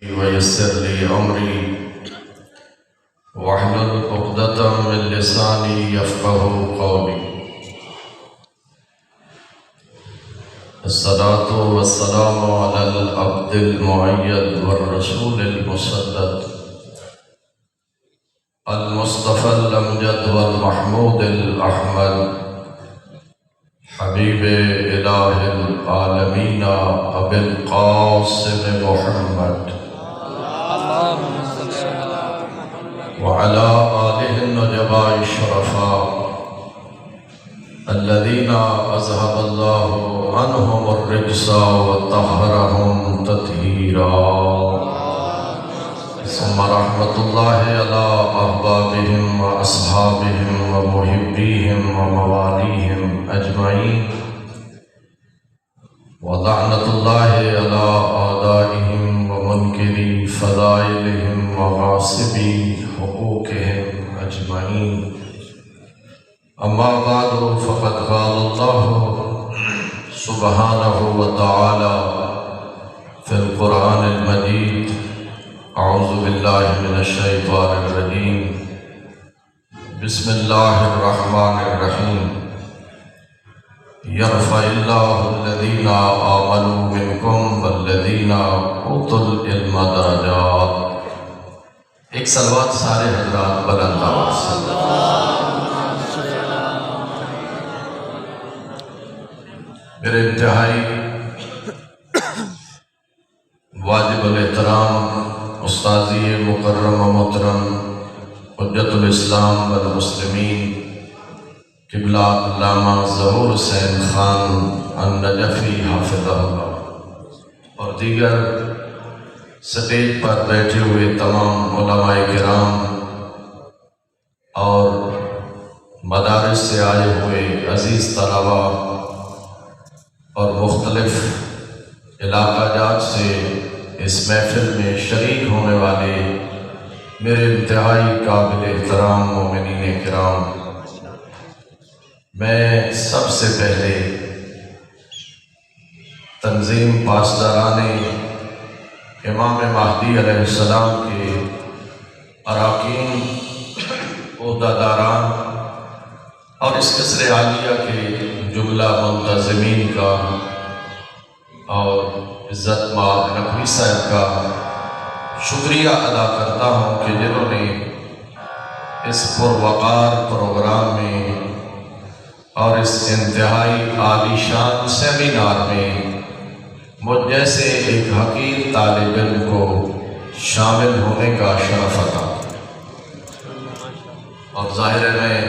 ويسر لي أمري واحلل عقدة من لساني يفقه قولي. الصلاة والسلام على العبد المؤيد والرسول المسدد المصطفى الأمجد والمحمود الأحمد حبيب إله العالمين أبي القاسم محمد وعلى آله النجباء الشرفاء الذين أذهب الله عنهم الرجس وطهرهم تطهيرا. ثم رحمة الله على أحبابهم وأصحابهم ومحبيهم ومواليهم أجمعين، ولعنة الله على أعدائهم ومنكري فضائلهم وغاصبي حقوقهم أجمعين. أما بعد، فقد قال الله سبحانه وتعالى في القرآن المجيد: أعوذ بالله من الشيطان الرجيم، بسم الله الرحمن الرحيم. يرفع الله الذين آمنوا منكم والذين أوتوا العلم درجات. ایک صلوات سارے حضرات بلند آواز سے. میرے انتہائی واجب الاحترام استاذی مکرم و محترم حجت الاسلام والمسلمین قبلہ علامہ ظہور حسین خان النجفی حافظہ اللہ، اور دیگر سٹیج پر بیٹھے ہوئے تمام علماء کرام اور مدارس سے آئے ہوئے عزیز طلباء اور مختلف علاقہ جات سے اس محفل میں شریک ہونے والے میرے انتہائی قابل احترام مومنین کرام، میں سب سے پہلے تنظیم پاسداران امام مہدی علیہ السلام کے اراکین، عہدیداران اور اس قصر عالیہ کے جملہ منتظمین کا اور عزت مآب نقوی صاحب کا شکریہ ادا کرتا ہوں کہ جنہوں نے اس پروقار پروگرام میں اور اس انتہائی عالی شان سیمینار میں مجھ جیسے ایک حقیر طالب علم کو شامل ہونے کا شرف عطا. اور ظاہر ہے میں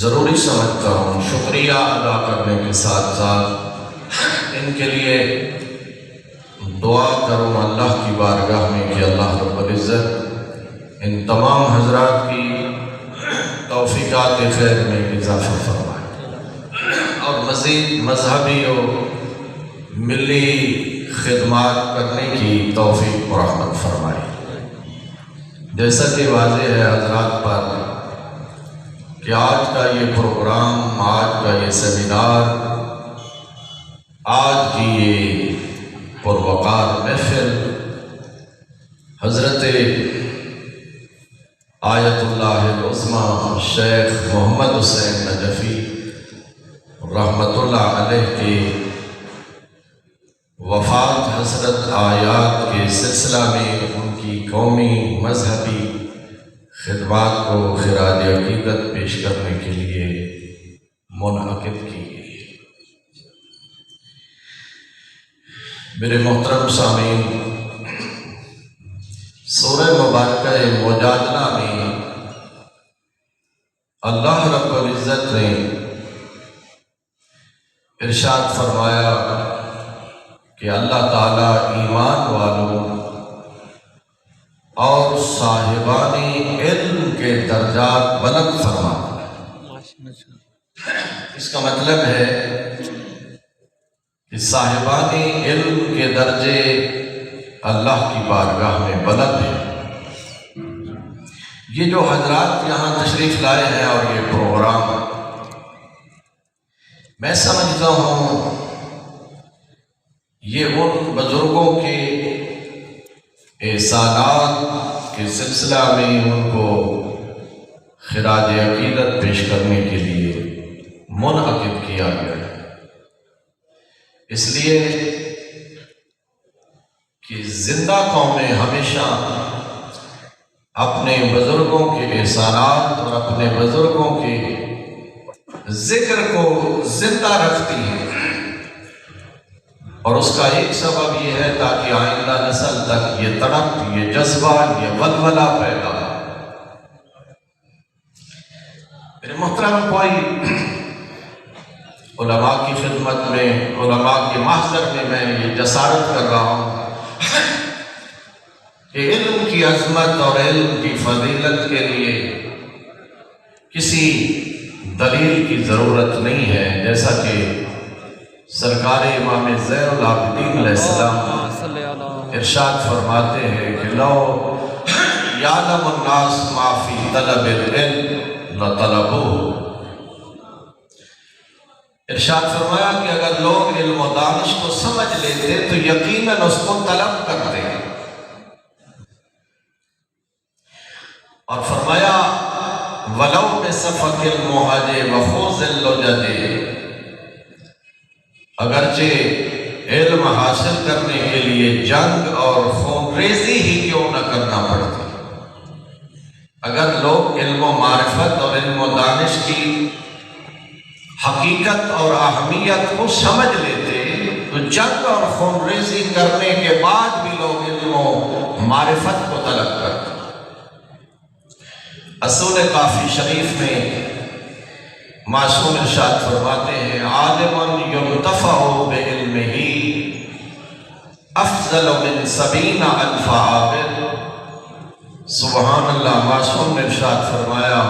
ضروری سمجھتا ہوں شکریہ ادا کرنے کے ساتھ ساتھ ان کے لیے دعا کروں اللہ کی بارگاہ میں کہ اللہ رب العزت ان تمام حضرات کی توفیقات خیر میں اضافہ فرمائے اور مزید مذہبی و ملی خدمات کرنے کی توفیق و رحمت فرمائے. جیسا کہ واضح ہے حضرات پر کہ آج کا یہ پروگرام، آج کا یہ سیمینار، آج کی یہ پروقار محفل حضرت آیت اللہ العظمیٰ شیخ محمد حسین نجفی رحمۃ اللہ علیہ کی وفات حسرت آیات کے سلسلہ میں ان کی قومی مذہبی خدمات کو خراج عقیدت پیش کرنے کے لیے منعقد کی گئی. میرے محترم سامعین، سورہ مبارکہ مجادلہ میں اللہ رب العزت نے ارشاد فرمایا کہ اللہ تعالیٰ ایمان والوں اور صاحبان علم کے درجات بلند فرماتا ہے. اس کا مطلب ہے کہ صاحبان علم کے درجے اللہ کی بارگاہ میں بلند ہیں. یہ جو حضرات یہاں تشریف لائے ہیں اور یہ پروگرام، میں سمجھتا ہوں یہ ان بزرگوں کے احسانات کے سلسلہ میں ان کو خراج عقیدت پیش کرنے کے لیے منعقد کیا گیا ہے، اس لیے کہ زندہ قومیں ہمیشہ اپنے بزرگوں کے احسانات اور اپنے بزرگوں کے ذکر کو زندہ رکھتی ہیں، اور اس کا ایک سبب یہ ہے تاکہ آئندہ نسل تک یہ تڑپ، یہ جذبہ، یہ ولولہ پیدا ہو۔ میرے محترم، کوئی علماء کی خدمت میں، علماء کے محضر میں یہ جسارت کر رہا ہوں کہ علم کی عظمت اور علم کی فضیلت کے لیے کسی دلیل کی ضرورت نہیں ہے، جیسا کہ سرکار امام زین العابدین علیہ السلام ارشاد فرماتے ہیں کہ لو یعلم الناس ما فی طلب العلم لطلبوہ۔ ارشاد فرمایا کہ اگر لوگ علم و دانش کو سمجھ لیتے تو یقیناً اس کو طلب کرتے ہیں، اور فرمایا وَلَوْ بِسَفَكِ الْمُحَجِ وَخُوزِ اللُّجَدِ، اگرچہ علم حاصل کرنے کے لیے جنگ اور خون ریزی ہی کیوں نہ کرنا پڑتی، اگر لوگ علم و معرفت اور علم و دانش کی حقیقت اور اہمیت کو سمجھ لیتے تو جنگ اور خون ریزی کرنے کے بعد بھی لوگ علم و معرفت کو طلب کرتے۔ اصول کافی شریف میں معصوم ارشاد فرماتے ہیں عالم ينتفع بعلمه افضل من 70,000 عابد۔ سبحان اللہ، معصوم نے ارشاد فرمایا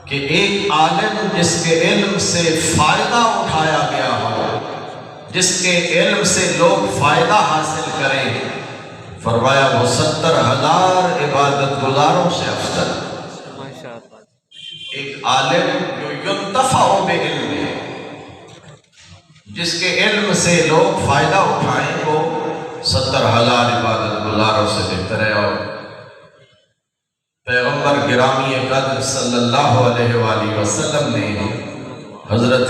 کہ ایک عالم جس کے علم سے فائدہ اٹھایا گیا ہو، جس کے علم سے لوگ فائدہ حاصل کریں، فرمایا وہ 70,000 عبادت گزاروں سے افضل۔ ایک عالم جو ینتفع بعلم ہے، جس کے علم سے لوگ فائدہ اٹھائیں، وہ 70,000 عبادت گزاروں سے بہتر ہے۔ اور پیغمبر گرامی قدر صلی اللہ علیہ وآلہ وسلم نے حضرت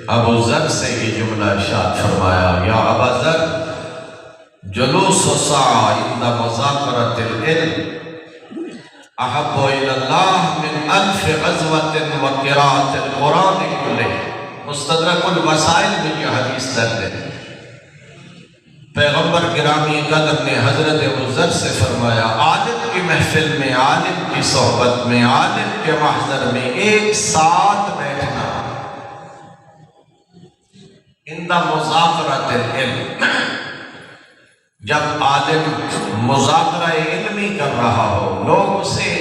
ابو ذر سے یہ جملہ ارشاد فرمایا یا ابا ذر جلوس الساعة عند مذاکرة العلم احب الى اللہ من 1000 غزوة وقراءة القرآن کلہ۔ مستدرک الوسائل میں یہ حدیث درج ہے۔ پیغمبر گرامی قدر نے حضرت ابو ذر سے فرمایا عالم کی محفل میں، عالم کی صحبت میں، عالم کے محضر میں ایک ساتھ بیٹھنا عند مذاکرة العلم، جب عالم مذاکرہ علمی کر رہا ہو، لوگ اسے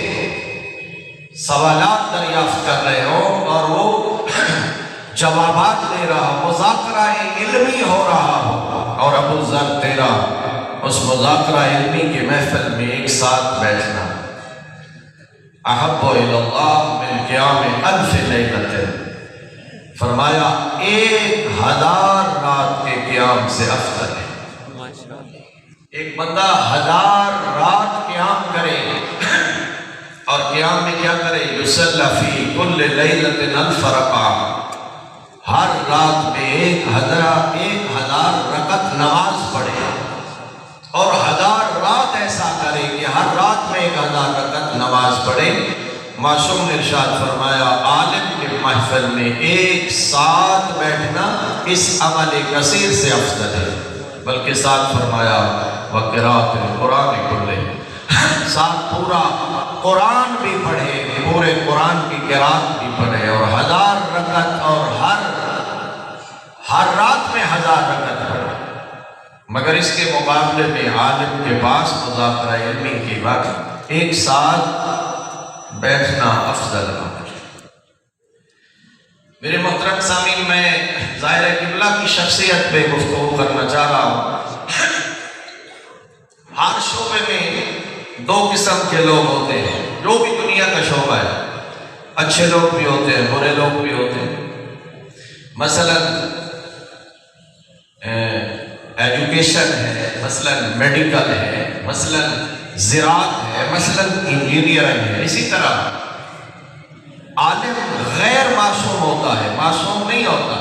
سوالات دریافت کر رہے ہوں اور وہ جوابات دے رہا ہو، مذاکرہ علمی ہو رہا ہو، اور ابو ذر تیرا اس مذاکرہ علمی کے محفل میں ایک ساتھ بیٹھنا احب الی اللہ من قیام 1000 لیلۃ، فرمایا 1000 رات کے قیام سے افضل ہے۔ ایک بندہ 1000 رات قیام کرے، اور قیام میں کیا کرے؟ یصلی فی کل لیلۃ 1000 رکعۃ، ہر رات میں 1000 رکعت نماز پڑھے، اور 1000 رات ایسا کرے کہ ہر رات میں 1000 رکعت نماز پڑھے۔ معصوم نے ارشاد فرمایا عالم کے محفل میں ایک ساتھ بیٹھنا اس عمل کثیر سے افضل ہے، بلکہ ساتھ فرمایا وقراءۃ القرآن کلہ، ساتھ پورا قرآن بھی پڑھے، پورے قرآن کی قرات بھی پڑھے، اور 1000 رکعت، اور ہر رات میں 1000 رکعت پڑھے۔ مگر اس کے مقابلے میں عالم کے پاس مذاکرہ علمی کے وقت ایک ساتھ بیٹھنا افضل ہے۔ میرے محترم سامعین، میں ظاہر قبلہ کی شخصیت پہ گفتگو کرنا چاہ رہا ہوں۔ ہر شعبے میں 2 قسم کے لوگ ہوتے ہیں، جو بھی دنیا کا شعبہ ہے، اچھے لوگ بھی ہوتے ہیں، برے لوگ بھی ہوتے ہیں۔ مثلا ایجوکیشن ہے، مثلا میڈیکل ہے، مثلا زراعت ہے، مثلا انجینئرنگ ہے، اسی طرح عالم غیر معصوم ہوتا ہے، معصوم نہیں ہوتا۔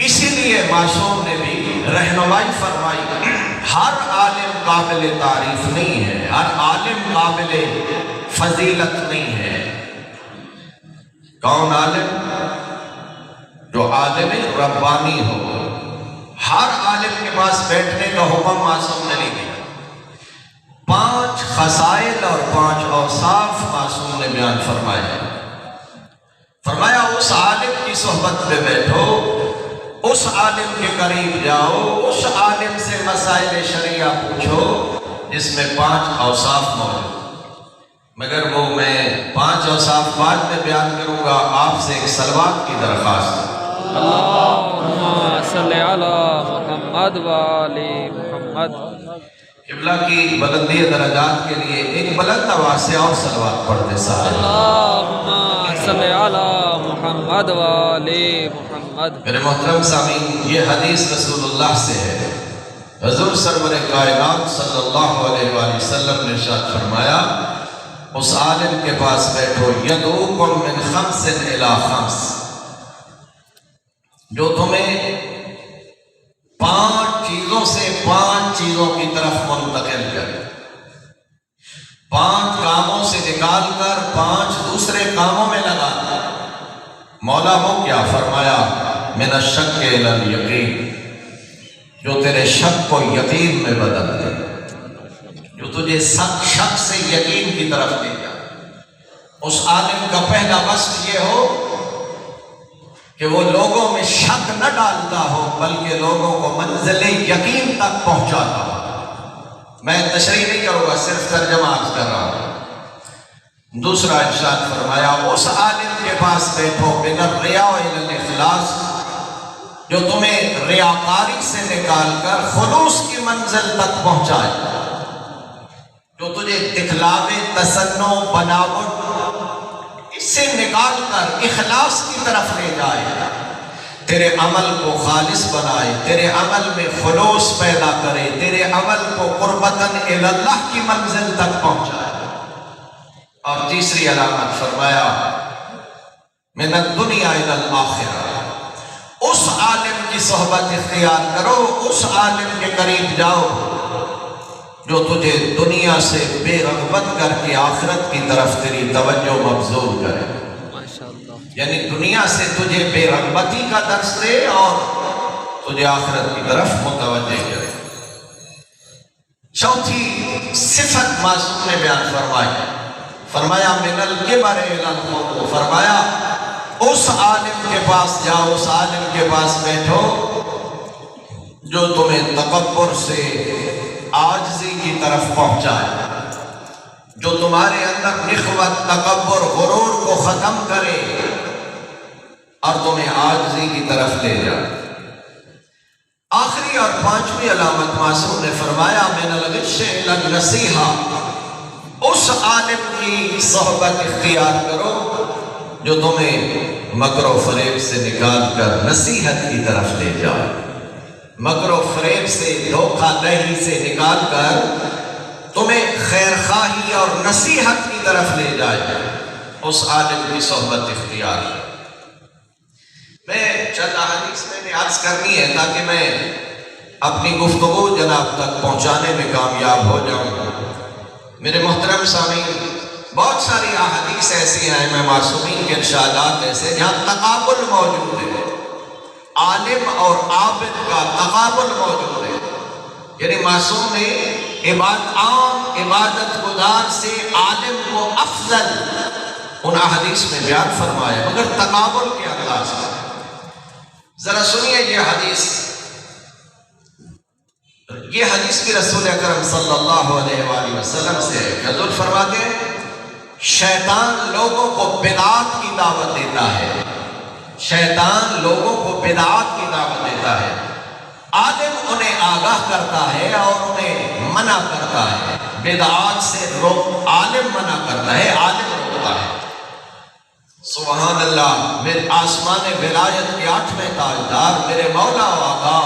اسی لیے معصوم نے بھی رہنمائی فرمائی، ہر عالم قابل تعریف نہیں ہے، ہر عالم قابل فضیلت نہیں ہے۔ کون عالم؟ جو عالم ربانی ہو۔ ہر عالم کے پاس بیٹھنے کا حکم معصوم نے نہیں دیا۔ 5 خصائل اور 5 اوصاف معصوم نے بیان فرمایا اس عالم کی صحبت میں بیٹھو، اس عالم کے قریب جاؤ، اس عالم سے مسائل شرعیہ پوچھو جس میں 5 اوصاف موجود۔ مگر وہ میں 5 اوصاف بعد میں بیان کروں گا، آپ سے ایک صلوات کی درخواست۔ اللہم صلی علی محمد و آل محمد۔ قبلہ کی بلندی درجات کے لیے ایک بلند آواز سے اور صلوات پڑھتے سارے۔ اللہم صلی علی محمد و آل محمد۔ میرے محترم سامعین، یہ حدیث رسول اللہ سے ہے۔ حضور سرور کائنات صلی اللہ علیہ وآلہ وسلم نے ارشاد فرمایا، اس عالم کے پاس بیٹھو، یدعوکم من 5 الی 5، جو تمہیں 5 چیزوں سے 5 چیزوں کی طرف منتقل کرے، 5 کاموں سے نکال کر 5 دوسرے کاموں میں لگا۔ مولا وہ کیا؟ فرمایا من الشک الی الیقین، جو تیرے شک کو یقین میں بدل دے، جو تجھے شک سے یقین کی طرف لے جائے۔ اس عالم کا پہلا وصف یہ ہو کہ وہ لوگوں میں شک نہ ڈالتا ہو بلکہ لوگوں کو منزل یقین تک پہنچاتا ہو۔ میں تشریح نہیں کروں گا، صرف ترجمہ عرض کر رہا ہوں۔ دوسرا ارشاد فرمایا، اس عالم کے پاس بیٹھو من الریا الی الاخلاص، جو تمہیں ریاکاری سے نکال کر خلوص کی منزل تک پہنچائے، جو تجھے دکھلاوے، تصنع، بناوٹ اس سے نکال کر اخلاص کی طرف لے جائے، تیرے عمل کو خالص بنائے، تیرے عمل میں خلوص پیدا کرے، تیرے عمل کو قربتاً الی اللہ کی منزل تک پہنچائے۔ اور تیسری علامت فرمایا من الدنیا الی الآخرہ، اس عالم کی صحبت اختیار کرو، اس عالم کے قریب جاؤ جو تجھے دنیا سے بے رغبت کر کے آخرت کی طرف تیری توجہ مبذول کرے، یعنی دنیا سے تجھے بے رغبتی کا درس دے اور تجھے آخرت کی طرف متوجہ کرے۔ چوتھی صفت معصوم نے بیان فرمایا من الکبر الی الغرور، فرمایا اس عالم کے پاس جاؤ، اس عالم کے پاس بیٹھو جو تمہیں تکبر سے عاجزی کی طرف پہنچائے، جو تمہارے اندر نخوت، تکبر، غرور کو ختم کرے اور تمہیں عاجزی کی طرف لے جائے۔ آخری اور 5ویں علامت معصوم نے فرمایا من الغش الی النصیحہ، اس عالم کی صحبت اختیار کرو جو تمہیں مکر و فریب سے نکال کر نصیحت کی طرف لے جائے، مکر و فریب سے، دھوکہ دہی سے نکال کر تمہیں خیر خواہی اور نصیحت کی طرف لے جائے، اس عالم کی صحبت اختیار۔ میں چند احادیث میں نے عرض کرنی ہے تاکہ میں اپنی گفتگو جناب تک پہنچانے میں کامیاب ہو جاؤں۔ میرے محترم سامعین، بہت ساری احادیث ایسی ہیں، میں معصومین کے ارشادات ایسے جہاں تقابل موجود ہے، عالم اور عابد کا تقابل موجود ہے، یعنی معصوم نے عام عبادت گزار سے عالم کو افضل ان احادیث میں بیان فرمایا، مگر تقابل کے انداز میں۔ ذرا سنیے یہ حدیث بھی رسول اکرم صلی اللہ علیہ وآلہ وسلم سے حضور فرماتے ہیں، شیطان لوگوں کو بدعات کی دعوت دیتا ہے، شیطان لوگوں کو بدعات کی دعوت دیتا ہے، عالم انہیں آگاہ کرتا ہے اور انہیں منع کرتا ہے، بدعات سے عالم منع کرتا ہے، عالم روکتا ہے۔ سبحان اللہ، میرے آسمان ولایت کے 8ویں تاجدار میرے مولا و آقا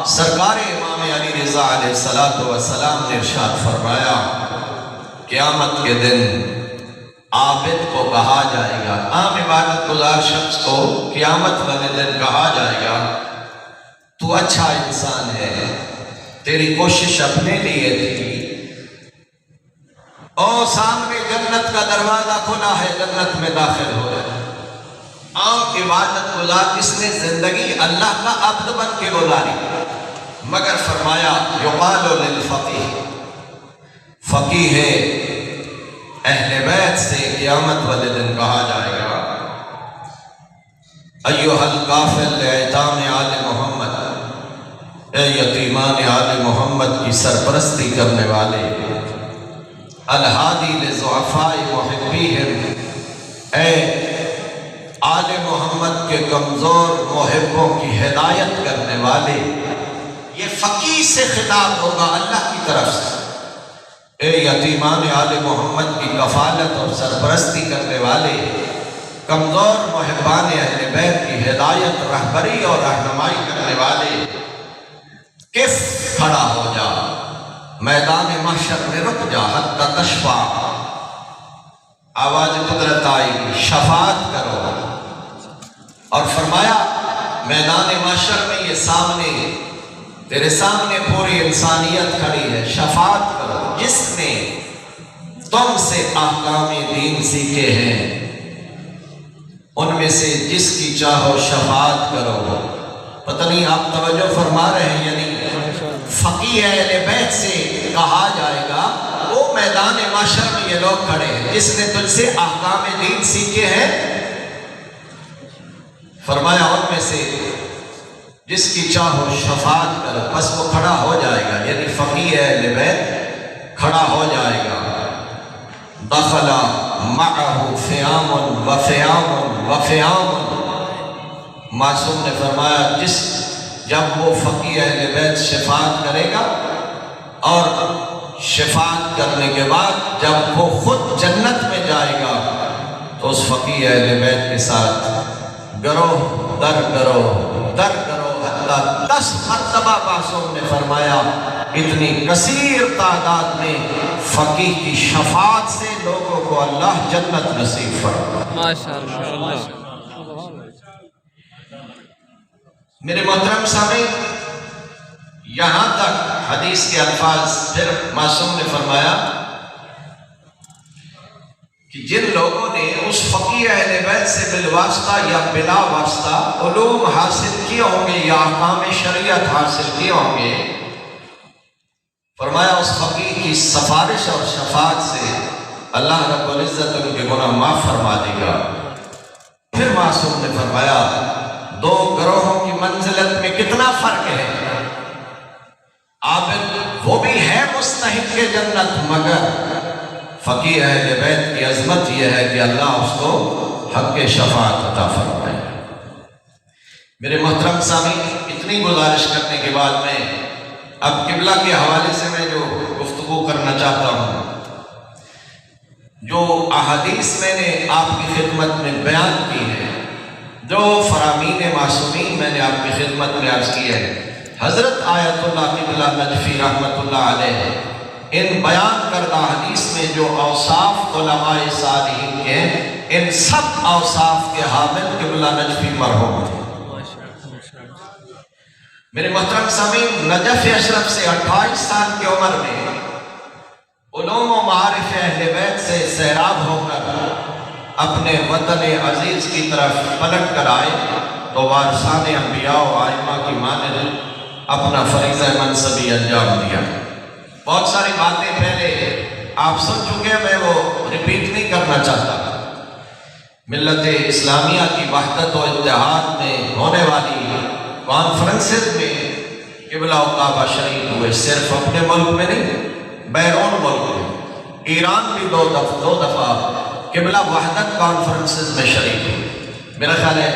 سرکار امام علی رضا علیہ السلام نے ارشاد فرمایا قیامت کے دن عابد کو کہا جائے گا، عام عبادت گزار شخص کو قیامت والے دن کہا جائے گا تو اچھا انسان ہے، تیری کوشش اپنے لیے تھی، اور سامنے جنت کا دروازہ کھلا ہے، جنت میں داخل ہو رہے ہیں۔ عام عبادت گزار اس نے زندگی اللہ کا عبد بن کے گزاری، مگر فرمایا یقال للفقیہ، فقیہ اہل بیت سے قیامت والے دن کہا جائے گا ایھا القافل لایتام آل محمد، اے یتیمان آل محمد کی سرپرستی کرنے والے، الہادی لضعفاء محبیہم، اے آل محمد کے کمزور محبوں کی ہدایت کرنے والے۔ یہ فقیہ سے خطاب ہوگا اللہ کی طرف سے، اے یتیمان آل محمد کی کفالت اور سرپرستی کرنے والے، کمزور محبان اہل بیت کی ہدایت، رہبری اور رہنمائی کرنے والے، کف کھڑا ہو جا، میدان محشر میں رک جا، حتی تشفع، آواز قدرت آئے گی، شفاعت کرو۔ اور فرمایا میدان محشر میں یہ سامنے، تیرے سامنے پوری انسانیت کھڑی ہے، شفاعت کرو جس نے تم سے احکام دین سیکھے ہیں، ان میں سے جس کی چاہو شفاعت کرو۔ پتہ نہیں آپ توجہ فرما رہے ہیں یا نہیں؟ فقیہ اہل بیت سے کہا جائے گا، وہ میدان محشر میں یہ لوگ کھڑے ہیں جس نے تجھ سے احکام دین سیکھے ہیں، فرمایا ان میں سے جس کی چاہو شفاعت کرو، بس وہ کھڑا ہو جائے گا، یعنی فقیہ اہل بیت کھڑا ہو جائے گا۔ دخل معه فیام و فیام و فیام، معصوم نے فرمایا جب وہ فقیہ اہل بیت شفاعت کرے گا، اور شفاعت کرنے کے بعد جب وہ خود جنت میں جائے گا تو اس فقیہ اہل بیت کے ساتھ گروہ در گروہ در گروہ، 10 مرتبہ معصوم نے فرمایا اتنی کثیر تعداد میں فقیہ کی شفاعت سے لوگوں کو اللہ جنت نصیب فرمائے۔ ماشاءاللہ۔ میرے محترم سامعین، یہاں تک حدیث کے الفاظ، پھر معصوم نے فرمایا کہ جن لوگوں نے اس فقیہ اہل بیت سے بالواسطہ یا بلا واسطہ علوم حاصل کیے ہوں گے یا احکام شریعت حاصل کیے ہوں گے، فرمایا اس فقیہ کی سفارش اور شفاعت سے اللہ رب العزت ان کے گناہ معاف فرما دے گا۔ پھر معصوم نے فرمایا 2 گروہوں کی منزلت میں کتنا فرق ہے، عابد وہ بھی ہے مستحق کے جنت، مگر فقیہ اہل بیت کی عظمت یہ ہے کہ اللہ اس کو حق شفاعت عطا فرمائے۔ میرے محترم سامعین، اتنی گزارش کرنے کے بعد میں اب قبلہ کے حوالے سے میں جو گفتگو کرنا چاہتا ہوں، جو احادیث میں نے آپ کی خدمت میں بیان کی ہے، جو فرامین معصومین میں نے آپ کی خدمت میں عرض کی ہے، حضرت آیت اللہ قبلہ نجفی رحمت اللہ علیہ ان بیان کردہ حدیث میں جو اوصاف علماء صالحین کے ہیں، ان سب اوصاف کے حامل قبلہ نجفی مرحوم تھے۔ میرے محترم سامعین، نجف اشرف سے 28 سال کی عمر میں علوم و معارف اہل بیت سے سیراب ہو کر اپنے وطن عزیز کی طرف پلٹ کر آئے تو وارثان انبیاء و ائمہ کی مانند اپنا فریضہ منصبی انجام دیا۔ بہت ساری باتیں پہلے آپ سن چکے ہیں، میں وہ ریپیٹ نہیں کرنا چاہتا۔ ملت اسلامیہ کی وحدت و اتحاد میں ہونے والی کانفرنسز میں قبلہ و کعبہ شریف ہوئے، صرف اپنے ملک میں نہیں، بیرون ملک میں۔ ایران بھی دو دفعہ قبلہ وحدت کانفرنسز میں شریک ہوئے۔ میرا خیال ہے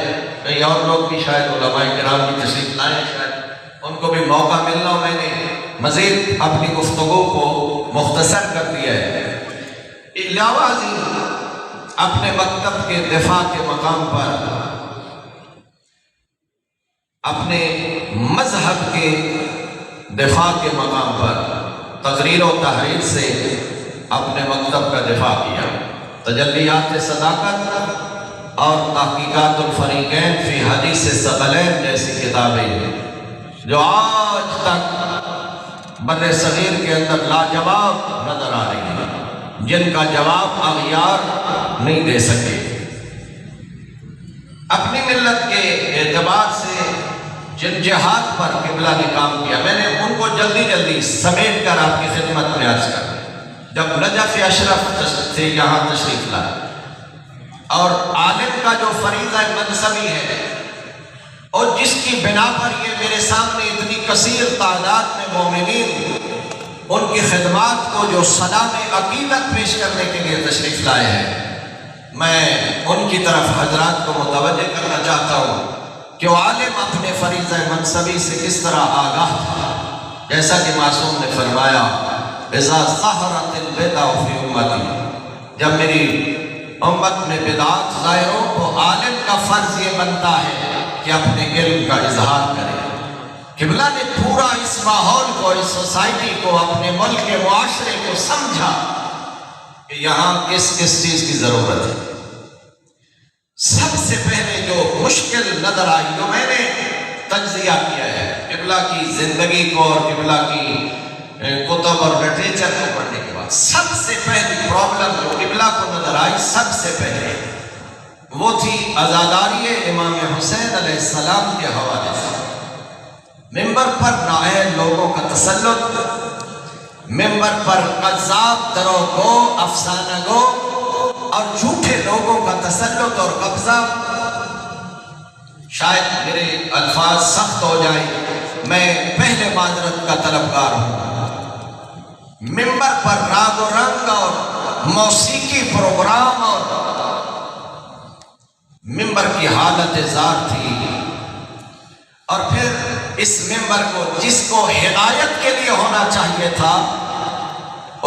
کئی اور لوگ بھی شاید علماء کرام کی تشریف لائیں، شاید ان کو بھی موقع ملنا ہو۔ میں نے مزید اپنی گفتگو کو مختصر کر دیا ہے۔ علاوہ ازیں اپنے مکتب کے دفاع کے مقام پر اپنے مذہب کے دفاع کے مقام پر تقریر و تحریر سے اپنے مکتب کا دفاع کیا۔ تجلیات صداقت اور تحقیقات الفریقین فی حدیث ثقلین جیسی کتابیں جو آج تک بر صغیر کے اندر لاجواب نظر آ رہی ہیں، جن کا جواب اغیار نہیں دے سکے۔ اپنی ملت کے اعتبار سے جن جہاد پر قبلہ نے کام کیا، میں نے ان کو جلدی سمیٹ کر آپ کی خدمت میں عرض کر جب نجف اشرف سے یہاں تشریف لائے، اور عالم کا جو فریضہ منصبی ہے اور جس کی بنا پر یہ میرے سامنے اتنی کثیر تعداد میں مومنین ان کی خدمات کو جو سلام عقیدت پیش کرنے کے لیے تشریف لائے ہیں، میں ان کی طرف حضرات کو متوجہ کرنا چاہتا ہوں کہ وہ عالم اپنے فریضہ منصبی سے کس طرح آگاہ تھا۔ جیسا کہ معصوم نے فرمایا، اذا ظہرت البدع فی امتی، جب میری امت میں بدعات ظاہر ہو تو عالم کا فرض یہ بنتا ہے کہ اپنے علم کا اظہار کرے۔ قبلہ نے پورا اس ماحول کو، اس سوسائٹی کو، اپنے ملک کے معاشرے کو سمجھا کہ یہاں کس چیز کی ضرورت ہے۔ سب سے پہلے جو مشکل نظر آئی، جو میں نے تجزیہ کیا ہے قبلہ کی زندگی کو اور قبلہ کی کتب اور لٹریچر کو پڑھنے کے بعد، سب سے پہلی پرابلم جو قبلہ کو نظر آئی، سب سے پہلے وہ تھی عزاداری امام حسین علیہ السلام کے حوالے سے۔ ممبر پر نااہل لوگوں کا تسلط، ممبر پر قذاب، درو گو، افسانہ گو اور جھوٹے لوگوں کا تسلط اور قبضہ۔ شاید میرے الفاظ سخت ہو جائیں، میں پہلے معذرت کا طلبگار ہوں۔ ممبر پر راگ و رنگ اور موسیقی پروگرام اور ممبر کی حالت زار تھی، اور پھر اس ممبر کو جس کو ہدایت کے لیے ہونا چاہیے تھا،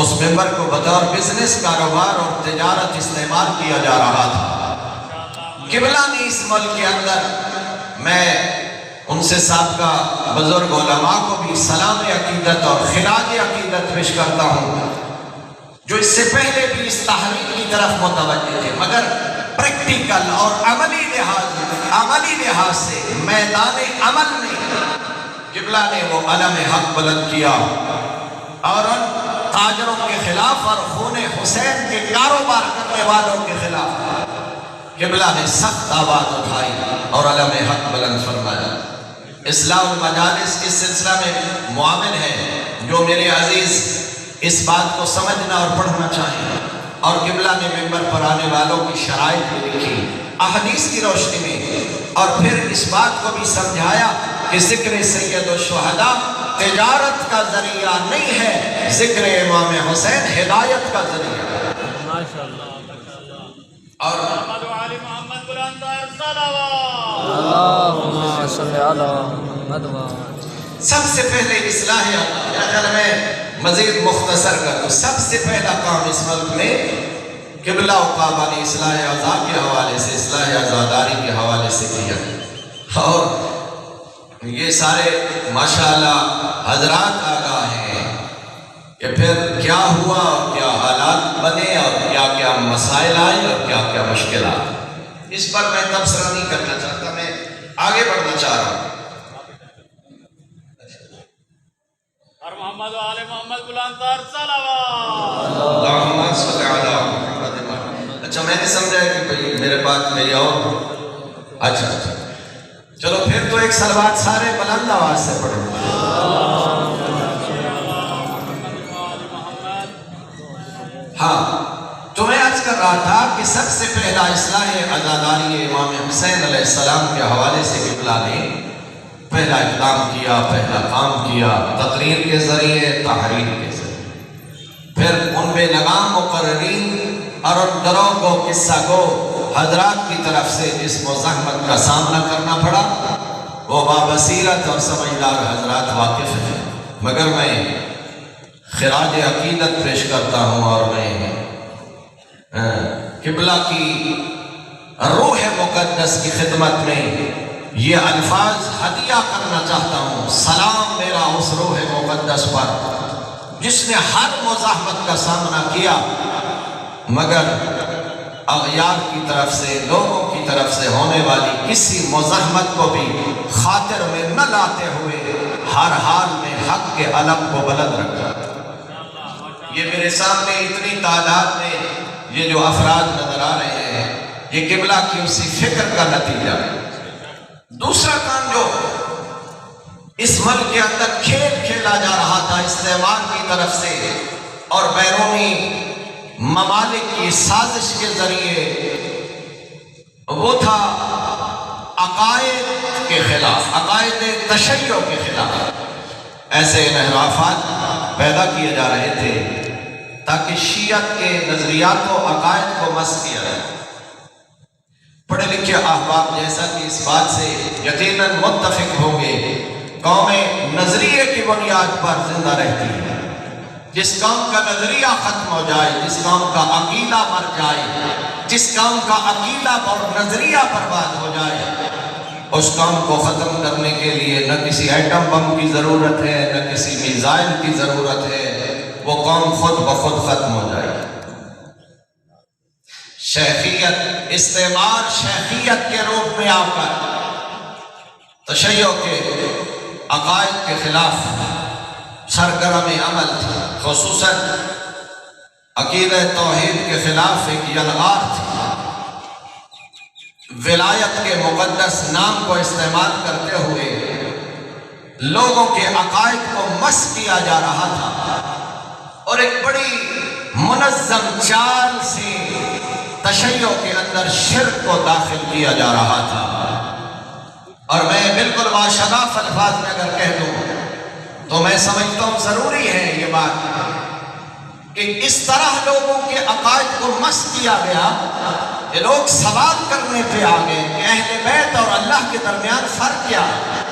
اس ممبر کو بطور بزنس، کاروبار اور تجارت استعمال کیا جا رہا تھا۔ قبلہ نے اس ملک کے اندر، میں ان سے سابقہ بزرگ علماء کو بھی سلام عقیدت اور خراج عقیدت پیش کرتا ہوں، جو اس سے پہلے بھی اس تحریک کی طرف متوجہ تھے، مگر پریکٹیکل اور عملی لحاظ سے میدان عمل میں قبلہ نے وہ علم حق بلند کیا اور ان تاجروں کے خلاف اور خون حسین کے کاروبار کرنے والوں کے خلاف قبلہ نے سخت آواز اٹھائی اور علم حق بلند فرمایا۔ اصلاح المجالس اس سلسلہ میں معاون ہے، جو میرے عزیز اس بات کو سمجھنا اور پڑھنا چاہیے، اور قبلہ نے ممبر پر آنے والوں کی شرائط بھی لکھی احادیث کی روشنی میں، اور پھر اس بات کو بھی سمجھایا کہ ذکر سید الشہداء تجارت کا ذریعہ نہیں ہے، ذکر امام حسین ہدایت کا ذریعہ ہے۔ اور محمد بلندر صلوات اللہم صلی علی محمد۔ سب سے پہلے اصلاح، اگر میں مزید مختصر کروں، سب سے پہلا کام اس ملک میں قبلہ و کعبہ نے اصلاح اعضاء کے حوالے سے، اصلاح عزاداری کے حوالے سے کیا، اور یہ سارے ماشاءاللہ حضرات آگاہ ہیں کہ پھر کیا ہوا اور کیا حالات بنے اور کیا کیا مسائل آئے اور کیا کیا مشکلات۔ اس پر میں تبصرہ نہیں کرنا چاہتا، میں آگے بڑھنا چاہ رہا ہوں۔ اور محمد و آل محمد بلندر صلوات اللہم صلی علی محمد۔ اچھا، میں نے سمجھا ہے کہ بھئی میرے پاس میری اور اچھا چلو پھر تو ایک صلوات سارے بلند آواز سے پڑھیں۔ ہاں، تو میں عرض کر رہا تھا کہ سب سے پہلا اصلاح عزاداری امام حسین علیہ السلام کے حوالے سے قبلہ نے پہلا اقدام کیا، پہلا کام کیا، تقریر کے ذریعے، تحریر کے ذریعے۔ پھر ان بے لگام مقررین اور ان گروہ کو، قصہ کو حضرات کی طرف سے جس مزاحمت کا سامنا کرنا پڑا، وہ بابصیرت اور سمجھدار حضرات واقف ہیں، مگر میں خراج عقیدت پیش کرتا ہوں اور میں قبلہ کی روح مقدس کی خدمت میں یہ الفاظ ہدیہ کرنا چاہتا ہوں. سلام میرا اس روح مقدس پر جس نے ہر مزاحمت کا سامنا کیا مگر اغیار کی طرف سے، لوگوں کی طرف سے ہونے والی کسی مزاحمت کو بھی خاطر میں نہ لاتے ہوئے ہر حال میں حق کے علم کو بلند رکھا. یہ میرے سامنے اتنی تعداد میں یہ جو افراد نظر آ رہے ہیں، یہ قبلہ کی اسی فکر کا نتیجہ ہے. دوسرا کام جو اس ملک کے اندر کھیل کھیلا جا رہا تھا استعمار کی طرف سے اور بیرونی ممالک کی سازش کے ذریعے، وہ تھا عقائد کے خلاف، عقائد تشیع کے خلاف ایسے انحرافات پیدا کیے جا رہے تھے تاکہ شیعت کے نظریات و عقائد کو مس کیا جائے. پڑھے لکھے احباب جیسا کہ اس بات سے یقیناً متفق ہوں گے، قومیں نظریے کی بنیاد پر زندہ رہتی ہے. جس قوم کا نظریہ ختم ہو جائے، جس قوم کا عقیدہ مر جائے، جس قوم کا عقیدہ اور نظریہ برباد ہو جائے، اس قوم کو ختم کرنے کے لیے نہ کسی ایٹم بم کی ضرورت ہے، نہ کسی میزائل کی ضرورت ہے. وہ قوم خود بخود ختم ہو جائے. شیخیت، استعمار شیخیت کے روپ میں آ کر تشیع کے عقائد کے خلاف سرگرم عمل تھی، خصوصاً عقیدہ توحید کے خلاف ایک یلغار تھی. ولایت کے مقدس نام کو استعمال کرتے ہوئے لوگوں کے عقائد کو مس کیا جا رہا تھا اور ایک بڑی منظم چال سے تشیع کے اندر شرک کو داخل کیا جا رہا تھا. اور میں بالکل باشگاف الفاظ میں اگر کہہ دوں تو میں سمجھتا ہوں ضروری ہے یہ بات کہ اس طرح لوگوں کے عقائد کو مس کیا گیا کہ لوگ سوال کرنے پہ آ گئے کہ اہل بیت اور اللہ کے درمیان فرق کیا ہے،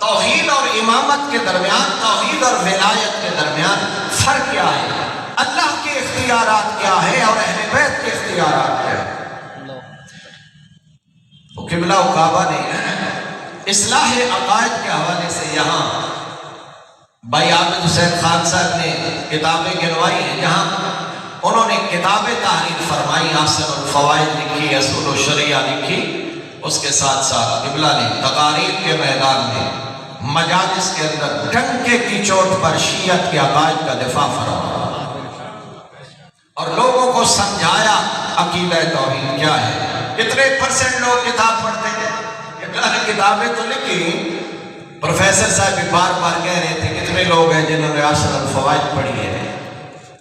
توحید اور امامت کے درمیان، توحید اور ولایت کے درمیان فرق کیا ہے، اللہ کے اختیارات کیا ہے اور اہل بیت کے اختیارات کیا ہے. تو قبلہ و کعبہ نے اصلاح عقائد کے حوالے سے یہاں بھائی عابد حسین خان صاحب نے کتابیں گنوائی ہیں، جہاں انہوں نے کتابیں تحریر فرمائی، احسن الفوائد لکھی، اصول الشریعہ لکھی. اس کے ساتھ ساتھ قبلہ نے تقاریر کے میدان میں مجالس کے اندر ڈنکے کی چوٹ پر شیعت کے عقائد کا دفاع فرمایا اور لوگوں کو سمجھایا عقیدہ توحید کیا ہے. کتنے % لوگ کتاب پڑھتے ہیں؟ کتابیں تو لکھی، پروفیسر صاحب بھی بار بار کہہ رہے تھے کتنے لوگ ہیں جنہوں نے احسن الفوائد پڑھی ہے.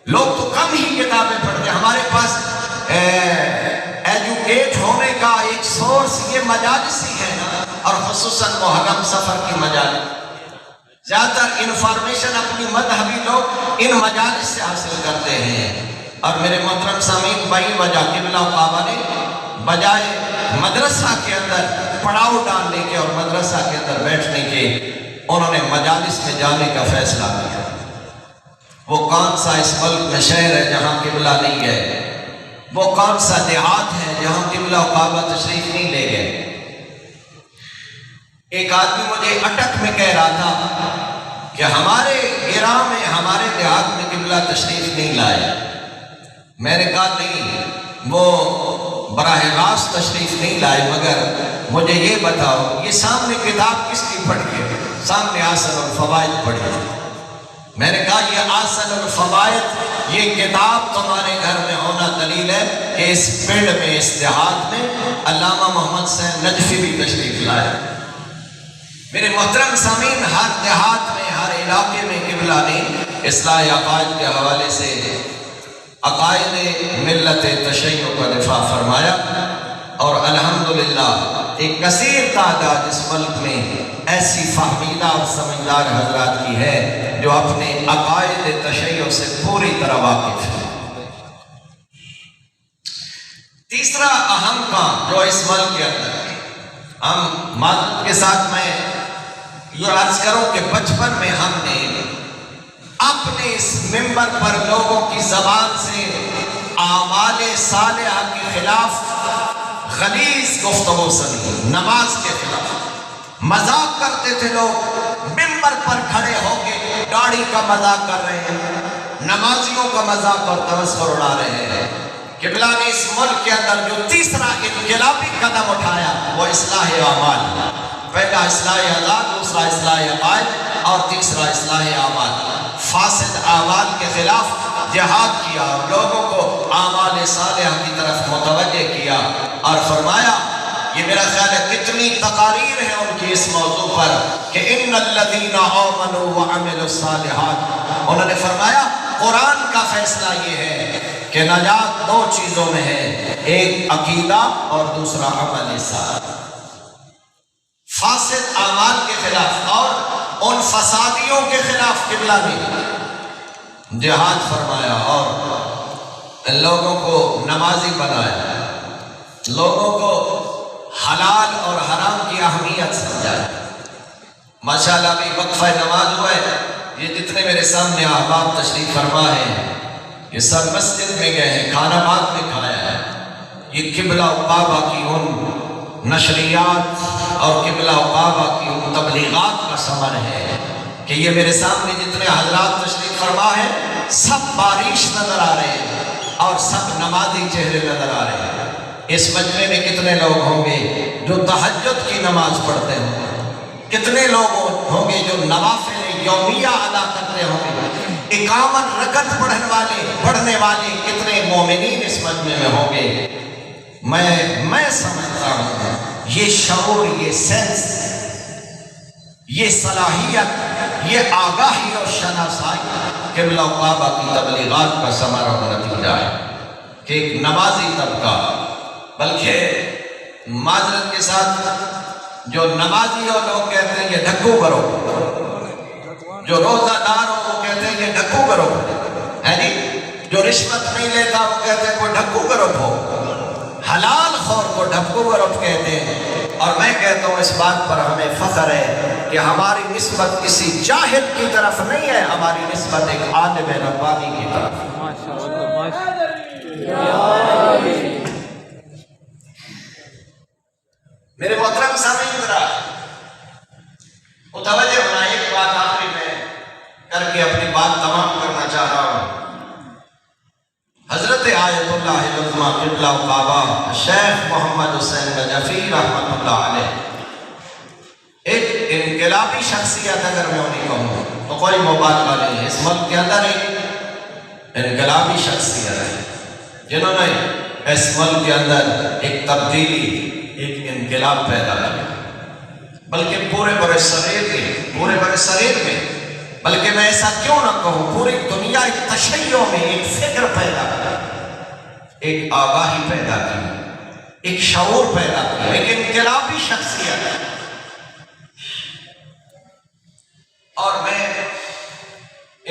لوگ تو کم ہی کتابیں پڑھتے ہیں. ہمارے پاس ایجوکیٹ ہونے کا ایک سورس یہ مجالس ہی ہے نا، اور خصوصاً محرم سفر کی مجالس. زیادہ تر انفارمیشن اپنی مذہبی لوگ ان مجالس سے حاصل کرتے ہیں. اور میرے محترم سامعین، بھائی وجہ قبلہ و کعبہ نے بجائے مدرسہ کے اندر پڑاؤ ڈالنے کے اور مدرسہ کے اندر بیٹھنے کے، انہوں نے مجالس میں جانے کا فیصلہ کیا. وہ کون سا اس ملک میں شہر ہے جہاں قبلہ نہیں ہے؟ وہ کون سا دیہات ہے جہاں قبلہ و کعبہ تشریف نہیں لے گئے؟ ایک آدمی مجھے اٹک میں کہہ رہا تھا کہ ہمارے گراں میں، ہمارے دیہات میں قبلہ تشریف نہیں لائے. میں نے کہا نہیں، وہ براہ راست تشریف نہیں لائے، مگر مجھے یہ بتاؤ یہ سامنے کتاب کس کی پڑھی ہے؟ سامنے احسن الفوائد پڑھی ہے. میں نے کہا یہ احسن الفوائد، یہ کتاب تمہارے گھر میں ہونا دلیل ہے کہ اس پنڈ میں، اس دیہات میں علامہ محمد حسین نجفی بھی تشریف لائے. میرے محترم سامعین، ہر دیہات میں، ہر علاقے میں قبلہ نے اصلاح عقائد کے حوالے سے عقائد ملت تشیع کا دفاع فرمایا. اور الحمدللہ ایک کثیر تعداد اس ملک میں ایسی فہمیدہ اور سمجھدار حضرات کی ہے جو اپنے عقائد تشیع سے پوری طرح واقف ہے. تیسرا اہم کام جو اس ملک کے اندر ہم معذرت کے ساتھ میں یہ عرض کروں کہ بچپن میں ہم نے اپنے اس منبر پر لوگوں کی زبان سے اعمال صالحہ کے خلاف غلیظ گفتگو سنی نماز کے خلاف، مذاق کرتے تھے لوگ، ممبر پر کھڑے ہو کے داڑھی کا مذاق کر رہے ہیں، نمازیوں کا مذاق اور تمسخر اڑا رہے ہیں۔ قبلہ نے اس ملک کے اندر جو تیسرا انقلابی قدم اٹھایا وہ اصلاح اعمال، پہلا اصلاح اذان، دوسرا اصلاح عقائد اور تیسرا اصلاح اعمال۔ فاسد اعمال کے خلاف جہاد کیا اور لوگوں کو اعمال صالحہ کی طرف متوجہ کیا، اور فرمایا، یہ میرا خیال ہے کتنی تقاریر ہیں ان کی اس موضوع پر کہ ان الذین آمنوا وعملوا الصالحات، انہوں نے فرمایا قرآن کا فیصلہ یہ ہے کہ نجات دو چیزوں میں ہے، ایک عقیدہ اور دوسرا عمل صالح۔ فاسد اعمال کے خلاف اور ان فسادیوں کے خلاف قبلہ نے جہاد فرمایا اور لوگوں کو نمازی بنایا، لوگوں کو حلال اور حرام کی اہمیت سمجھایا۔ ماشاءاللہ بھی وقفہ نماز ہوا ہے، یہ جتنے میرے سامنے احباب تشریف فرما ہیں یہ سب مسجد میں گئے ہیں، کھانا بعد میں کھایا ہے۔ یہ قبلہ و کعبہ کی ان نشریات اور قبلہ و کعبہ کی ان تبلیغات کا ثمر ہے کہ یہ میرے سامنے جتنے حضرات تشریف فرما ہیں سب بارش نظر آ رہے ہیں اور سب نمازی چہرے نظر آ رہے ہیں۔ اس مجمع میں کتنے لوگ ہوں گے جو تہجد کی نماز پڑھتے ہوں گے، کتنے لوگ ہوں گے جو نوافل یومیہ ادا کرتے ہوں گے، 51 رکعت پڑھنے والے کتنے مومنین اس مجمع میں ہوں گے۔ میں سمجھتا ہوں یہ شعور، یہ سینس، یہ صلاحیت، یہ آگاہی اور شناسائی قبلہ و کعبہ کی تبلیغات کا ثمر اور نتیجہ ہے کہ ایک نمازی طبقہ، بلکہ معذرت کے ساتھ جو نمازی ہو لوگ کہتے ہیں یہ ڈھکو کرو، جو روزہ دار ہو وہ کہتے ہیں یہ ڈھکو کرو ہے جی، جو رشوت نہیں لیتا وہ کہتے ہیں کوئی ڈھکو کرو ہو، حلال خور کو ڈھکو کرو کہتے ہیں۔ اور میں کہتا ہوں اس بات پر ہمیں فخر ہے کہ ہماری نسبت کسی جاہل کی طرف نہیں ہے، ہماری نسبت ایک عالم ربانی کی طرف۔ میرے محترم سامعین ذرا متوجہ ہونا، ایک بات آخری میں کر کے اپنی بات تمام کرنا چاہ رہا ہوں۔ حضرت آیت اللہ العظمہ قبلہ و کعبہ شیخ محمد حسین نجفی رحمۃ اللہ علیہ ایک انقلابی شخصیت اگر میں انہیں کہوں تو کوئی مبالغہ نہیں ہے، اس ملک کے اندر ایک انقلابی شخصیت ہے جنہوں نے اس ملک کے اندر ایک تبدیلی، ایک انقلاب پیدا کیا، بلکہ پورے برِ صغیر میں، بلکہ میں ایسا کیوں نہ کہوں پوری دنیا ایک تشیع میں ایک فکر پیدا کیا، ایک آگاہی پیدا کی، ایک شعور پیدا کیا، ایک انقلابی شخصیت ہے۔ اور میں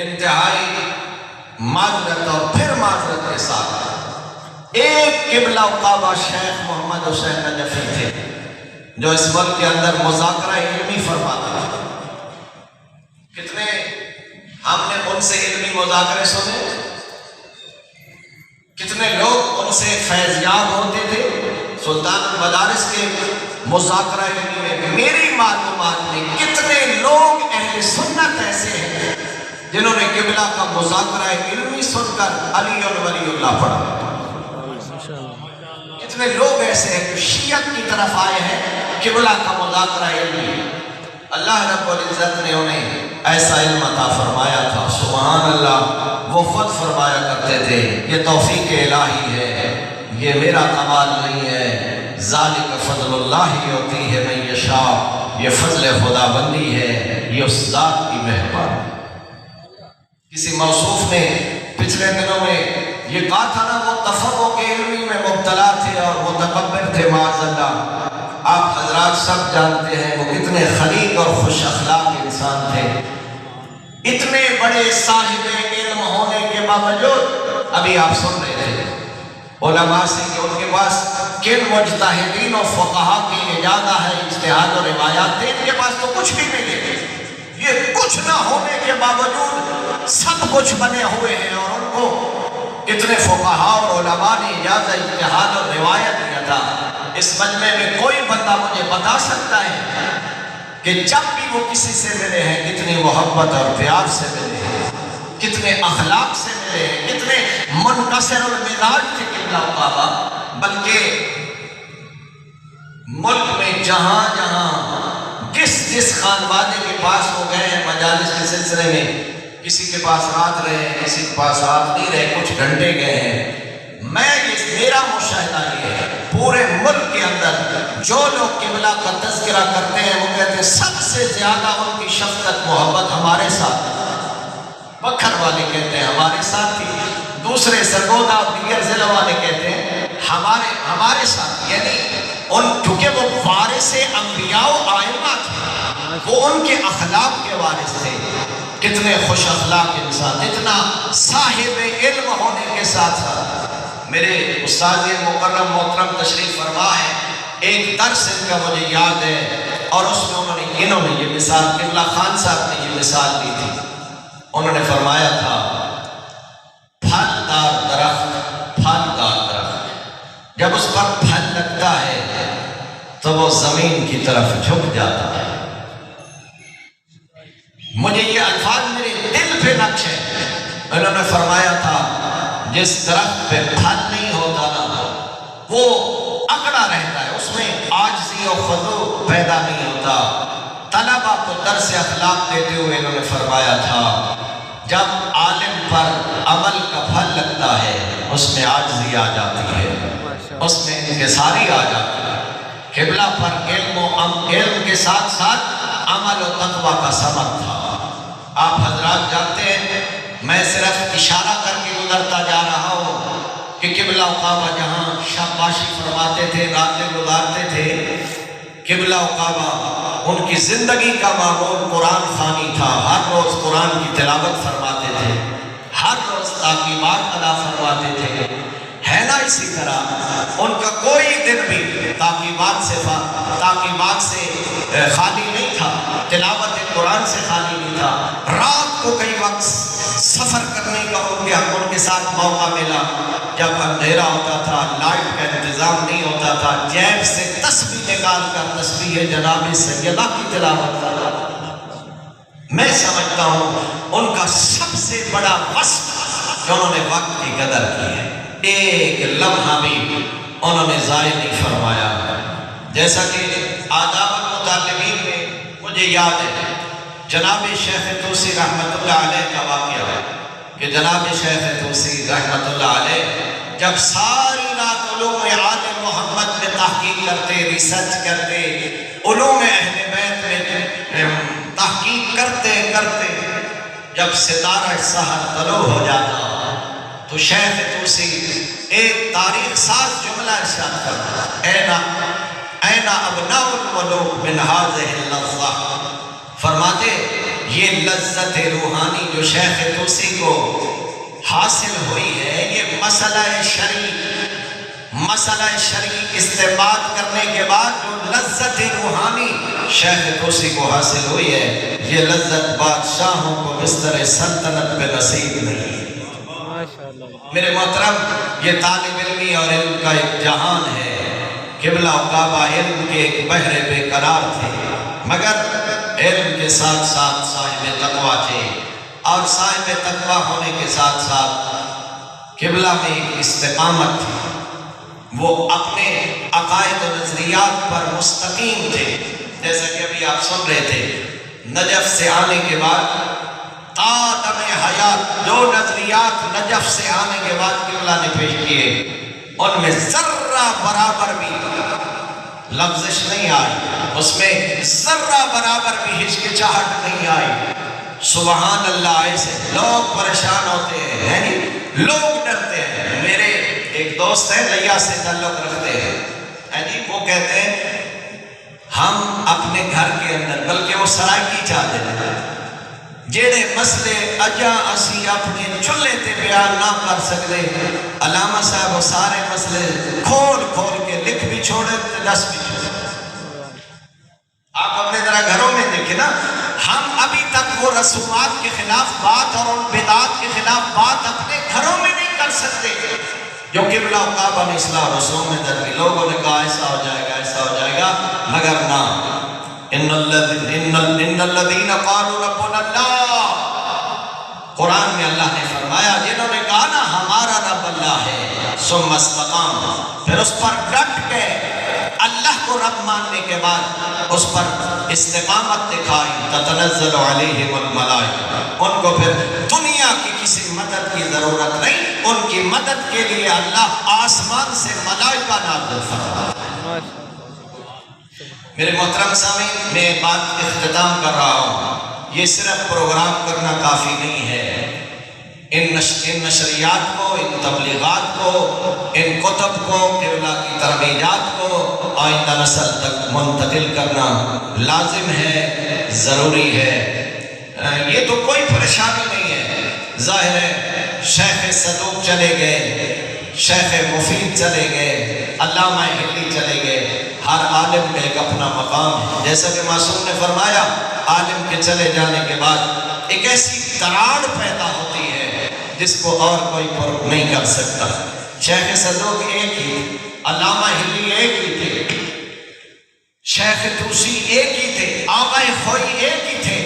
انتہائی معذرت اور پھر معذرت کے ساتھ ایک قبلہ و کعبہ شیخ محمد حسین نجفی تھے جو اس ملک کے اندر مذاکرہ علمی فرماتے تھے۔ کتنے ہم نے ان سے علمی مذاکرے سنے، کتنے لوگ ان سے فیض یاب ہوتے تھے۔ سلطان المدارس کے مذاکرہ علمی میں میری معلومات میں کتنے لوگ اہل سنت ایسے ہیں جنہوں نے قبلہ کا مذاکرہ علمی سن کر علی ولی اللہ پڑھا، کتنے لوگ ایسے ہیں جو شیعت کی طرف آئے ہیں قبلہ کا مذاکرہ علمی۔ اللہ رب العزت نے انہیں ایسا علم عطا فرمایا تھا، سبحان اللہ، وہ خود فرمایا کرتے تھے یہ توفیق الہی ہے، یہ میرا کمال نہیں ہے، ذالک فضل اللہ یؤتی ہے من یشاء، یہ فضل خدا بندی ہے، یہ اس ذات کی مہربانی۔ کسی موصوف نے پچھلے دنوں میں یہ کہا تھا نا وہ تفرق علمی میں مبتلا تھے اور متکبر تھے، معاذ اللہ۔ آپ حضرات سب جانتے ہیں وہ کتنے خلیق اور خوش اخلاق انسان تھے، اتنے بڑے صاحب علم ہونے کے باوجود ابھی آپ سن رہے تھے علماء سے کہ ان کے پاس کن مجتہدین و فقہا کی اجازت ہے اجتہاد و روایات تھے، ان کے پاس تو کچھ بھی نہیں ہے۔ یہ کچھ نہ ہونے کے باوجود سب کچھ بنے ہوئے ہیں اور ان کو اتنے فقہا اور علماء نے اجازت اجتہاد اور روایت دیا تھا۔ اس مجمع میں کوئی بندہ مجھے بتا سکتا ہے کہ جب بھی وہ کسی سے ملے ہیں کتنی محبت اور پیار سے ملے ہیں، کتنے اخلاق سے ملے ہیں، کتنے منکسر المزاج تھے قبلہ بابا؟ بلکہ ملک میں جہاں جہاں جس خانوادے کے پاس وہ گئے ہیں مجالس کے سلسلے میں، کسی کے پاس رات رہے ہیں، کسی کے پاس رات نہیں رہے، کچھ گھنٹے گئے ہیں، میرا مشاہدہ یہ ہے پورے ملک کے اندر جو لوگ قبلہ کا تذکرہ کرتے ہیں وہ کہتے ہیں سب سے زیادہ ان کی شفقت محبت ہمارے ساتھ ہے۔ بکھر والے کہتے ہیں ہمارے ساتھ تھی، دوسرے سرگودا اور دیگر ضلع والے کہتے ہیں ہمارے ساتھ، یعنی چونکہ وہ وارث انبیاء و ائمہ تھے، وہ ان کے اخلاق کے وارث تھے۔ کتنے خوش اخلاق انسان، اتنا صاحب علم ہونے کے ساتھ ساتھ میرے استاد مکرم محترم تشریف فرما ہے، ایک درس ان کا مجھے یاد ہے اور اس میں انہوں نے یہ مثال، قبلہ خان صاحب نے یہ مثال دی تھی۔ انہوں نے فرمایا تھا پھلدار درخت جب اس پر پھل لگتا ہے تو وہ زمین کی طرف جھک جاتا ہے۔ مجھے یہ الفاظ میرے دل پہ نقش ہے۔ انہوں نے فرمایا تھا جس درخت پہ پھل نہیں ہوتا نا وہ اکڑا رہتا ہے، اس میں عاجزی و خضوع پیدا نہیں ہوتا۔ طلبہ کو درس اخلاق دیتے ہوئے انہوں نے فرمایا تھا جب عالم پر عمل کا پھل لگتا ہے اس میں عاجزی آ جاتی ہے، اس میں انکساری آ جاتی ہے۔ قبلہ پر علم کے ساتھ ساتھ عمل و تقوی کا ثمر تھا۔ آپ حضرات جانتے ہیں میں صرف اشارہ کر کے گزرتا جا رہا ہوں کہ قبلہ کعبہ جہاں شاباشی فرماتے تھے، راتیں گزارتے تھے، قبلہ کعبہ ان کی زندگی کا معمول قرآن خوانی تھا۔ ہر روز قرآن کی تلاوت فرماتے تھے، ہر روز تعقیبات ادا فرماتے تھے، ہے نا؟ اسی طرح ان کا کوئی دن بھی تعقیبات سے خالی نہیں تھا، تلاوت قرآن سے خالی نہیں تھا۔ رات کو کئی وقت سفر کرنے کا ان کے ساتھ موقع ملا، جب اندھیرا ہوتا تھا، لائٹ کا انتظام نہیں ہوتا تھا، جیب سے تسبیح نکال کر تسبیح جناب سیدہ کی تلاوت کرتا تھا۔ میں سمجھتا ہوں ان کا سب سے بڑا وصف کہ انہوں نے وقت کی قدر کی ہے، ایک لمحہ بھی انہوں نے ضائع نہیں فرمایا۔ جیسا کہ آداب المطالبین میں مجھے یاد ہے جناب شیخ توسی رحمت اللہ علیہ کا واقعہ ہے کہ جناب شیخ توسی رحمت اللہ علیہ جب ساری رات علوم آل محمد میں تحقیق کرتے، ریسرچ کرتے، علوم اہل بیت میں تحقیق کرتے جب ستارہ سحر طلوع ہو جاتا تو شیخ توسی ایک تاریخ ساز جملہ ارشاد کرتا، اینا ابناء الملوک من هذه اللذہ، فرماتے یہ لذت روحانی جو شیخ توسی کو حاصل ہوئی ہے، یہ مسئلہ شرعی استعمال کرنے کے بعد جو لذت روحانی شیخ توسی کو حاصل ہوئی ہے، یہ لذت بادشاہوں کو بستر سلطنت پہ نصیب نہیں ہے۔ میرے محترم، یہ طالب علمی اور علم کا ایک جہان ہے۔ قبلہ کعبہ علم کے ایک بحر بے قرار تھے، مگر علم کے ساتھ ساتھ صاحب تقویٰ تھے، اور صاحب تقویٰ ہونے کے ساتھ ساتھ قبلہ میں ایک استقامت تھی، وہ اپنے عقائد و نظریات پر مستقیم تھے۔ جیسا کہ ابھی آپ سن رہے تھے، نجف سے آنے کے بعد تا دم حیات جو نظریات نجف سے آنے کے بعد قبلہ نے پیش کیے، ان میں ذرہ برابر بھی لفظش نہیں آئی، اس میں ذرہ برابر بھی ہچکچاہٹ نہیں آئی۔ سبحان اللہ، ایسے لوگ پریشان ہوتے ہیں، لوگ ڈرتے ہیں۔ میرے ایک دوست ہیں لیا سے تعلق رکھتے ہیں، وہ کہتے ہیں ہم اپنے گھر کے اندر، بلکہ وہ سرائکی چاہتے ہیں، جیڑے مسئلے اجا اسی اپنے چلے تے بیان نہ کر سکتے، علامہ صاحب وہ سارے مسئلے کھول کے لکھ بھی چھوڑے تے دس بھی چھوڑے۔ آپ اپنے ذرا گھروں میں دیکھیں نا، ہم ابھی تک وہ رسومات کے خلاف بات اور ان بدعات کے خلاف بات اپنے گھروں میں نہیں کر سکتے جو قبلہ کعبہ میں اصلاح رسوم میں در بھی لوگوں نے کہا ایسا ہو جائے گا ایسا ہو جائے گا، مگر نہ، ان الذین قالوا ربنا اللہ، قرآن میں اللہ نے فرمایا جنہوں نے کہا نا ہمارا رب اللہ ہے، ثم استقاموا، پھر اس پر ڈٹ گئے، اللہ کو رب ماننے کے بعد اس پر استقامت دکھائی، تتنزل علیہم الملائکہ، ان کو پھر دنیا کی کسی مدد کی ضرورت نہیں، ان کی مدد کے لیے اللہ آسمان سے ملائکہ نازل فرماتا ہے۔ میرے محترم سامعین، میں بات اختتام کر رہا ہوں، یہ صرف پروگرام کرنا کافی نہیں ہے، ان نشریات کو، ان تبلیغات کو، ان کتب کو، قبلہ کی ترغیبات کو آئندہ نسل تک منتقل کرنا لازم ہے، ضروری ہے۔ یہ تو کوئی پریشانی نہیں ہے، ظاہر ہے شیخ صدوق چلے گئے، شیخ مفید چلے گئے، علامہ ہلی چلے گئے، ہر عالم کا ایک اپنا مقام ہے، جیسا کہ معصوم نے فرمایا عالم کے چلے جانے کے بعد ایک ایسی تراڑ پیدا ہوتی ہے جس کو اور کوئی پر نہیں کر سکتا۔ شیخ صدوق ایک ہی، علامہ ہلی ایک ہی تھے، شیخ توسی ایک ہی تھے، آقا خوئی ایک ہی تھے،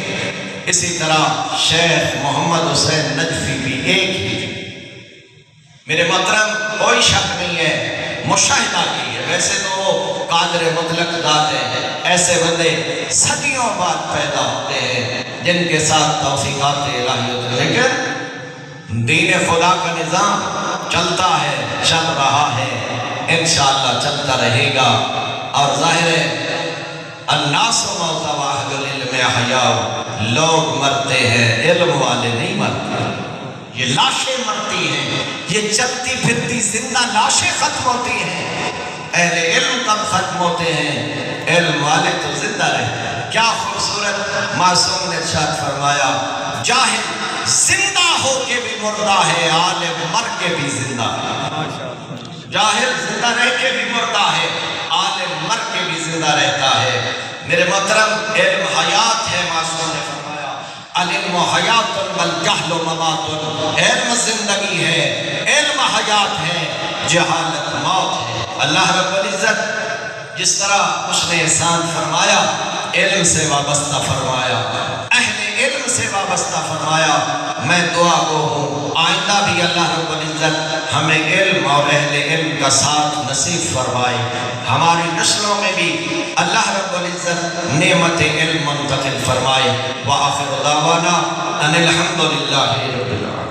اسی طرح شیخ محمد حسین نجفی بھی ایک ہی تھے۔ میرے محترم کوئی شک نہیں ہے، مشاہدہ کی ہے، ویسے تو وہ قادر مطلق ذات ہے، ایسے بندے صدیوں بعد پیدا ہوتے ہیں جن کے ساتھ توفیقات الہی ہوتے ہیں، لیکن دین خدا کا نظام چلتا ہے، چل رہا ہے، انشاءاللہ چلتا رہے گا، اور ظاہر ہے الناس موت واحد العلم احیاء، لوگ مرتے ہیں، علم والے نہیں مرتے، یہ لاشیں مرتی ہیں، یہ چلتی پھرتی زندہ لاشیں ختم ہوتی ہیں، اہل علم کب ختم ہوتے ہیں؟ علم والے تو زندہ رہتے ہیں۔ کیا خوبصورت معصوم نے ارشاد فرمایا، جاہل زندہ ہو کے بھی مردہ ہے، عالم مر کے بھی زندہ ہے۔ جاہل زندہ رہ کے بھی مردہ ہے، عالم مر کے بھی زندہ رہتا ہے۔ میرے محترم علم حیات ہے، معصوم نے فرمایا العلم حیات والجہل ممات، علم زندگی ہے، علم حیات ہے، جہالت موت ہے۔ اللہ رب العزت جس طرح اس نے احسان فرمایا، علم سے وابستہ فرمایا، اہل علم سے وابستہ فرمایا، میں دعا گو ہوں آئندہ بھی اللہ رب العزت ہمیں علم اور اہل علم کا ساتھ نصیب فرمائے، ہماری نسلوں میں بھی اللہ رب العزت نعمت علم منتقل فرمائے۔ وآخر دعوانا ان الحمدللہ رب العالمین۔